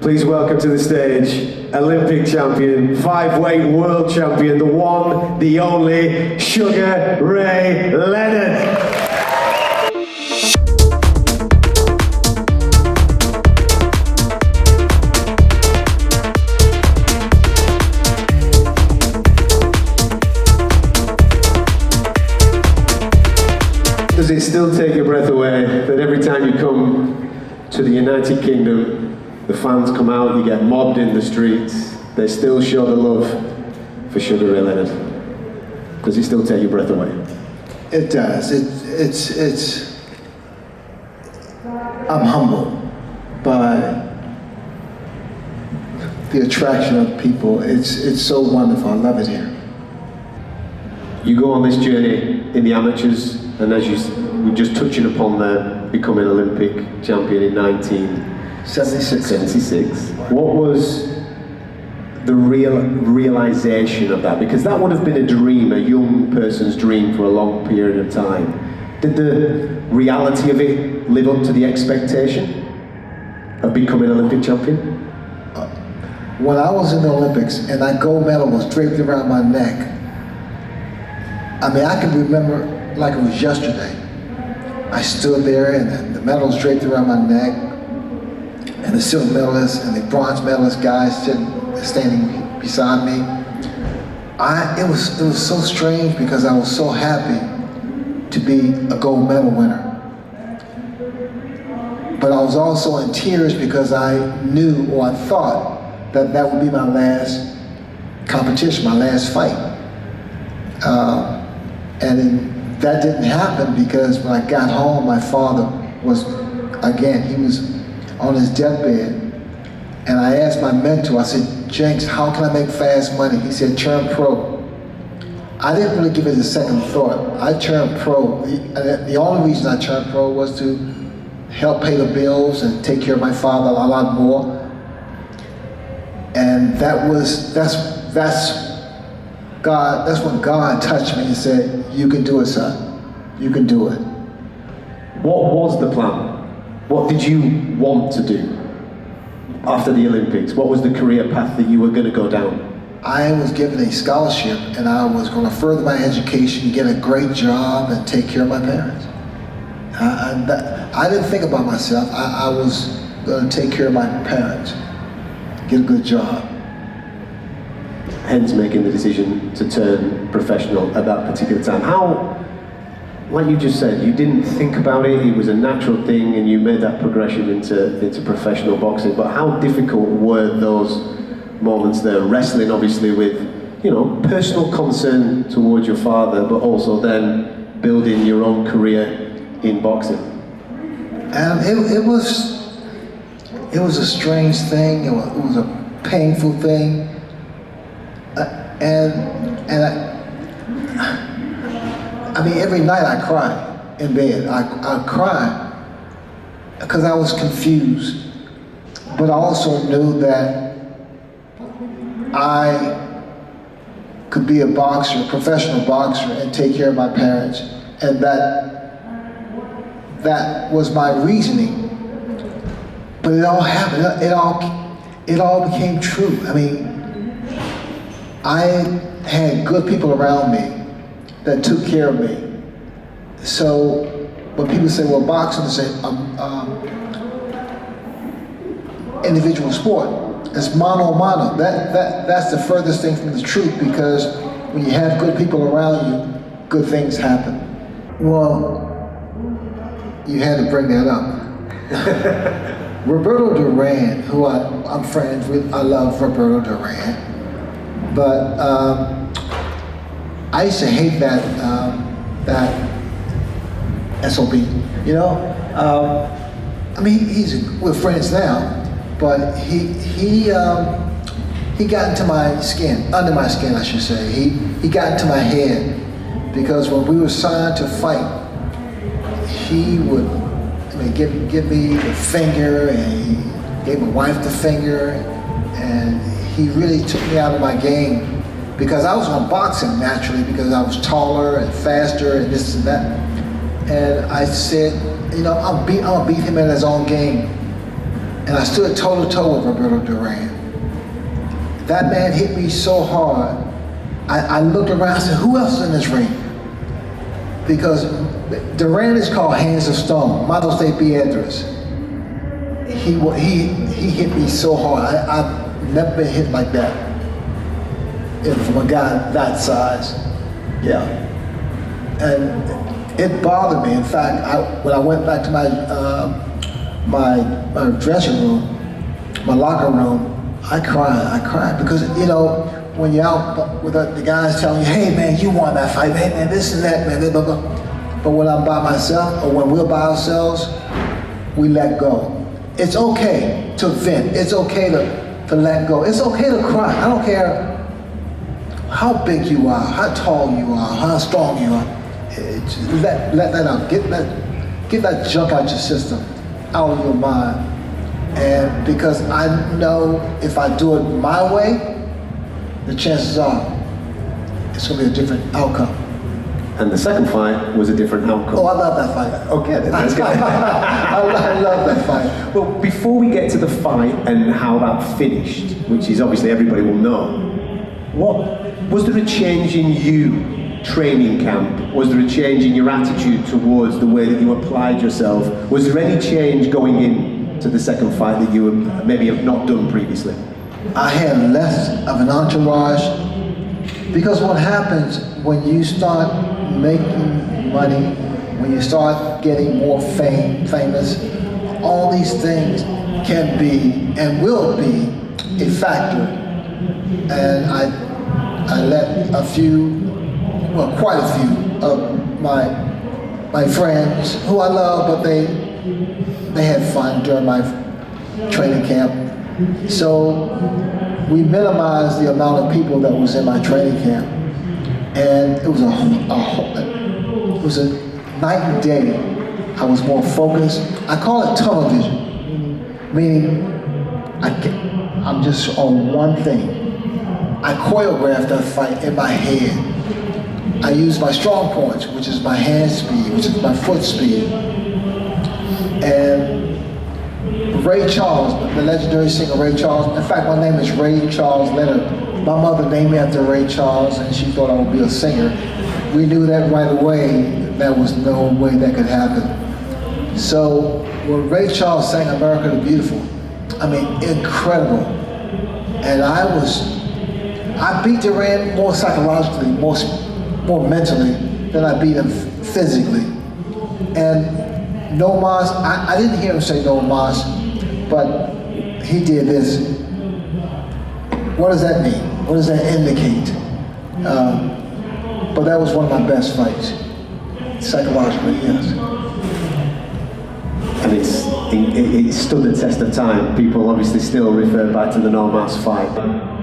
Please welcome to the stage, Olympic champion, 5-weight world champion, the one, the only, Sugar Ray Leonard. Does it still take your breath away that every time you come to the United Kingdom, the fans come out, you get mobbed in the streets, they still show the love for Sugar Ray Leonard? Does it still take your breath away? It does. It's I'm humbled by the attraction of people. It's so wonderful. I love it here. You go on this journey in the amateurs, and as we're just touching upon there, becoming Olympic champion in 1976. What was the realization of that? Because that would have been a dream, a young person's dream for a long period of time. Did the reality of it live up to the expectation of becoming Olympic champion? When I was in the Olympics and that gold medal was draped around my neck, I mean, I can remember like it was yesterday. I stood there and the medal was draped around my neck, and the silver medalist and the bronze medalist guys standing beside me. It was so strange because I was so happy to be a gold medal winner. But I was also in tears because I knew, or I thought, that that would be my last competition, my last fight. That didn't happen because when I got home, my father was, again, he was on his deathbed. And I asked my mentor, I said, Jenks, how can I make fast money? He said, turn pro. I didn't really give it a second thought. I turned pro. The only reason I turned pro was to help pay the bills and take care of my father a lot more. And that's God, that's when God touched me and said, you can do it, son. You can do it. What was the plan? What did you want to do after the Olympics? What was the career path that you were going to go down? I was given a scholarship and I was going to further my education, get a great job, and take care of my parents. I didn't think about myself. I was going to take care of my parents, get a good job. Hence making the decision to turn professional at that particular time. How, like you just said, you didn't think about it, it was a natural thing and you made that progression into professional boxing, but how difficult were those moments there? Wrestling obviously with, personal concern towards your father, but also then building your own career in boxing. It was a strange thing, it was a painful thing. I mean, every night I cried in bed. I cried because I was confused, but I also knew that I could be a boxer, a professional boxer, and take care of my parents, and that was my reasoning. But it all happened. It all became true. I mean, I had good people around me that took care of me. So when people say, well, boxing is an individual sport, it's mano a mano. That's the furthest thing from the truth, because when you have good people around you, good things happen. Well, you had to bring that up. Roberto Duran, who I'm friends with, I love Roberto Duran. But I used to hate that SOB, I mean, we're friends now, but he got into my skin, under my skin, I should say. He got into my head because when we were signed to fight, he would give me the finger, and he gave my wife the finger, and he really took me out of my game because I was going to box him naturally because I was taller and faster and this and that. And I said, I'll beat him in his own game. and I stood toe to toe with Roberto Duran. That man hit me so hard, I looked around and said, who else is in this ring? Because Duran is called Hands of Stone, Manos de Piedras. He hit me so hard. I've never been hit like that. From a guy that size. Yeah. And it bothered me. In fact, when I went back to my dressing room, my locker room, I cried because, you know, when you're out with the guys telling you, hey man, you won that fight, hey man, this and that, man, blah, blah, blah. But when I'm by myself, or when we're by ourselves, we let go. It's okay to vent. It's okay to let go. It's okay to cry. I don't care how big you are, how tall you are, how strong you are. Let that out. Get that junk out your system, out of your mind. And because I know if I do it my way, the chances are it's going to be a different outcome. And the second fight was a different outcome. Oh, I love that fight. Okay, then let's go. I love that fight. Well, before we get to the fight and how that finished, which is obviously everybody will know, what was there a change in you training camp? Was there a change in your attitude towards the way that you applied yourself? Was there any change going in to the second fight that you maybe have not done previously? I had less of an entourage, because what happens when you start making money, when you start getting more famous, all these things can be and will be a factor. And I let quite a few of my friends who I love, but they had fun during my training camp. So we minimized the amount of people that was in my training camp, and it was a night and day. I was more focused. I call it tunnel vision, meaning I'm just on one thing. I choreographed that fight in my head. I used my strong points, which is my hand speed, which is my foot speed. And Ray Charles, the legendary singer Ray Charles, in fact, my name is Ray Charles Leonard. My mother named me after Ray Charles, and she thought I would be a singer. We knew that right away. There was no way that could happen. So when Ray Charles sang America the Beautiful, I mean, incredible. And I beat Duran more psychologically, more mentally than I beat him physically. And no mas, I didn't hear him say no mas, but he did this. What does that mean? What does that indicate? But that was one of my best fights, psychologically, yes. And it stood the test of time. People obviously still refer back to the no mas fight.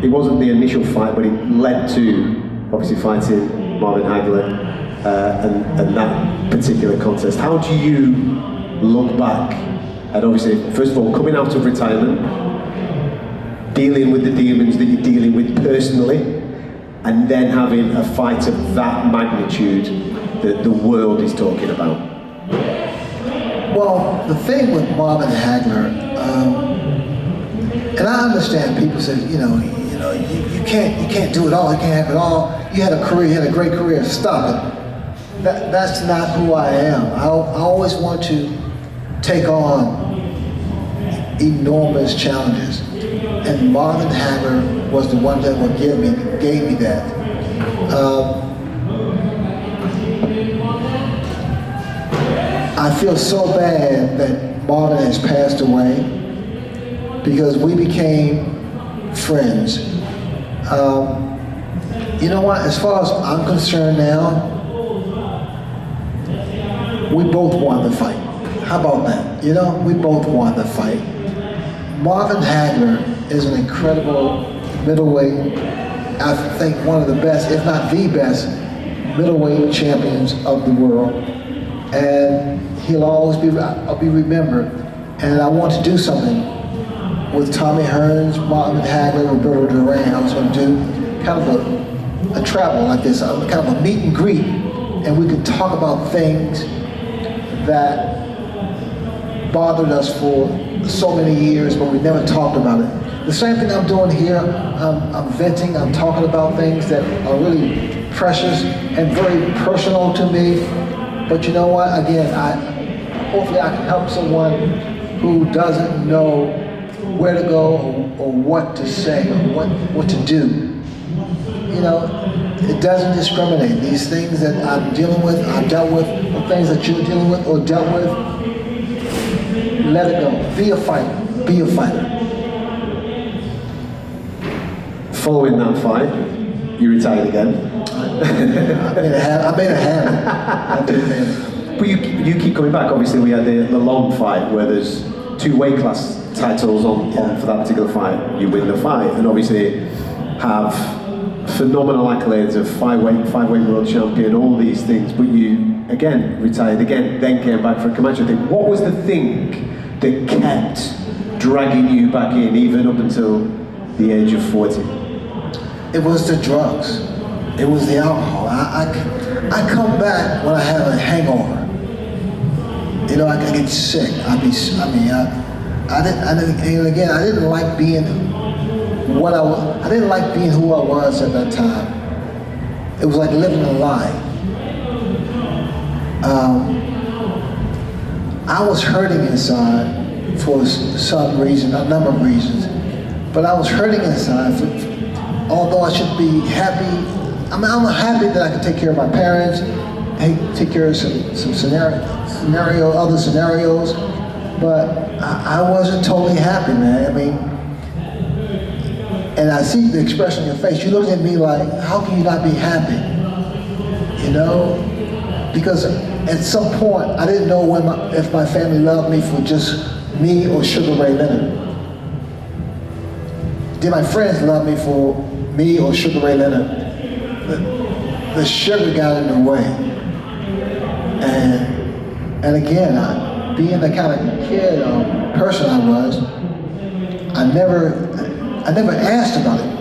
It wasn't the initial fight, but it led to obviously fighting Marvin Hagler and that particular contest. How do you look back at, obviously, first of all, coming out of retirement, dealing with the demons that you're dealing with personally, and then having a fight of that magnitude that the world is talking about? Well, the thing with Marvin Hagler, and I understand people say, you can't do it all, you can't have it all. You had a career, you had a great career, stop it. That's not who I am. I always want to take on enormous challenges. And Marvin Hagler was the one that gave me that. I feel so bad that Marvin has passed away, because we became friends. You know what, as far as I'm concerned now, we both won the fight. How about that? We both won the fight. Marvin Hagler is an incredible middleweight, I think one of the best, if not the best, middleweight champions of the world. And he'll always be remembered. And I want to do something with Tommy Hearns, Marvin Hagler, Roberto Duran. I was going to do kind of a travel like this, kind of a meet and greet, and we could talk about things that bothered us for so many years, but we never talked about it. The same thing I'm doing here. I'm venting. I'm talking about things that are really precious and very personal to me. But you know what? Again, hopefully I can help someone who doesn't know where to go or what to say or what to do. You know, it doesn't discriminate. These things that I'm dealing with, I've dealt with, or things that you're dealing with or dealt with, let it go. Be a fighter. Be a fighter. Following that fight, you retired again. I made a habit. But you keep coming back. Obviously, we had the Lalonde fight where there's 2 weight class titles on for that particular fight. You win the fight, and obviously have phenomenal accolades of five-weight world champion, all these things. But you again retired again, then came back for a Camacho thing. What was the thing that kept dragging you back in, even up until the age of 40? It was the drugs. It was the alcohol. I come back when I have a hangover. You know, I get sick. I didn't like being what I was. I didn't like being who I was at that time. It was like living a lie. I was hurting inside for some reason, a number of reasons, but I was hurting inside. Although I should be happy, I'm happy that I can take care of my parents, take care of some other scenarios, but I wasn't totally happy, man. I mean, and I see the expression on your face. You look at me like, how can you not be happy? You know, because at some point I didn't know if my family loved me for just me or Sugar Ray Leonard. Did my friends love me for me or Sugar Ray Leonard? The sugar got in the way. And again, being the kind of kid or person I was, I never asked about it.